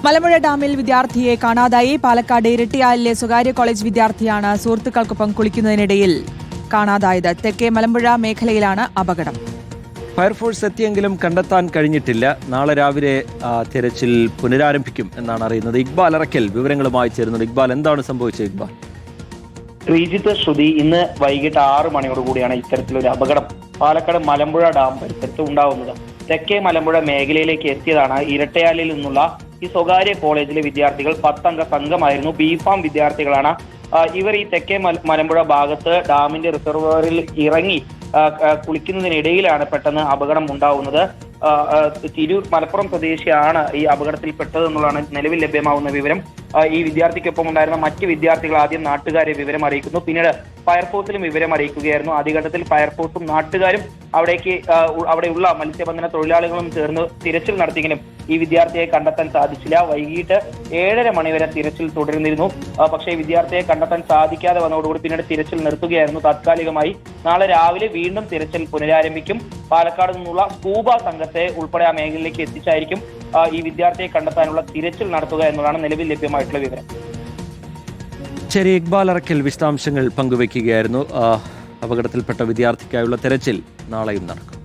മലമ്പുഴ ഡാമിൽ വിദ്യാർത്ഥിയെ കാണാതായി. പാലക്കാട് ഇരട്ടിയാലിലെ സ്വകാര്യ കോളേജ് വിദ്യാർത്ഥിയാണ് സുഹൃത്തുക്കൾക്കൊപ്പം കുളിക്കുന്നതിനിടയിൽ കാണാതായത്. തെക്കേ മലമ്പുഴ മേഖലയിലാണ് അപകടം. ഫയർഫോഴ്സ് എത്തിയെങ്കിലും കണ്ടെത്താൻ കഴിഞ്ഞിട്ടില്ല. നാളെ രാവിലെ തിരച്ചിൽ പുനരാരംഭിക്കും എന്നാണ് അറിയുന്നത്. ഇക്ബാൽ അറക്കൽ വിവരങ്ങളുമായി ചേരുന്നുണ്ട്. ഇക്ബാൽ, എന്താണ് സംഭവിച്ചത്? ഇക്ബാൽ. ശ്രീജിത്ത്, ശ്രുതി, ഇന്ന് വൈകിട്ട് 6 മണിയോടുകൂടിയാണ് ഇത്തരത്തിലൊരു അപകടം പാലക്കാട് മലമ്പുഴ ഡാം പരിസരത്ത് ഉണ്ടാവുന്നത്. തെക്കേ മലമ്പുഴ മേഖലയിലേക്ക് എത്തിയതാണ് ഇരട്ടയാലിൽ നിന്നുള്ള ഈ സ്വകാര്യ കോളേജിലെ വിദ്യാർത്ഥികൾ. 10 അംഗ സംഘമായിരുന്നു. ബിഫാം വിദ്യാർത്ഥികളാണ് ഇവർ. ഈ തെക്കേ മലമ്പുഴ ഭാഗത്ത് ഡാമിന്റെ റിസർവറിൽ ഇറങ്ങി കുളിക്കുന്നതിനിടയിലാണ് പെട്ടെന്ന് അപകടം ഉണ്ടാവുന്നത്. തിരൂർ മലപ്പുറം സ്വദേശിയാണ് ഈ അപകടത്തിൽപ്പെട്ടത് എന്നുള്ളതാണ് നിലവിൽ ലഭ്യമാവുന്ന വിവരം. ഈ വിദ്യാർത്ഥിക്കൊപ്പം ഉണ്ടായിരുന്ന മറ്റ് വിദ്യാർത്ഥികൾ ആദ്യം നാട്ടുകാരെ വിവരം അറിയിക്കുന്നു. പിന്നീട് ഫയർഫോഴ്സിലും വിവരം അറിയിക്കുകയായിരുന്നു. ആദ്യഘട്ടത്തിൽ ഫയർഫോഴ്സും നാട്ടുകാരും അവിടെയുള്ള മത്സ്യബന്ധന തൊഴിലാളികളും ചേർന്ന് തിരച്ചിൽ നടത്തിയെങ്കിലും ഈ വിദ്യാർത്ഥിയെ കണ്ടെത്താൻ സാധിച്ചില്ല. വൈകിട്ട് 7:30 മണിവരെ തിരച്ചിൽ തുടർന്നിരുന്നു. പക്ഷേ വിദ്യാർത്ഥിയെ കണ്ടെത്താൻ സാധിക്കാതെ വന്നതോടുകൂടി പിന്നീട് തിരച്ചിൽ നിർത്തുകയായിരുന്നു താത്കാലികമായി. നാളെ രാവിലെ വീണ്ടും തിരച്ചിൽ പുനരാരംഭിക്കും. പാലക്കാട് നിന്നുള്ള സ്കൂബ സംഘത്തെ ഉൾപ്പെടെ ആ മേഖലയിലേക്ക് എത്തിച്ചായിരിക്കും ഈ വിദ്യാർത്ഥിയെ കണ്ടെത്താനുള്ള തിരച്ചിൽ നടത്തുക എന്നതാണ് നിലവിൽ ലഭ്യമായിട്ടുള്ള വിവരം. ശരി, ഇക്ബാൽ അറക്കൽ വിശദാംശങ്ങൾ പങ്കുവയ്ക്കുകയായിരുന്നു. അപകടത്തിൽപ്പെട്ട വിദ്യാർത്ഥിക്കായുള്ള തെരച്ചിൽ നാളെയും നടക്കും.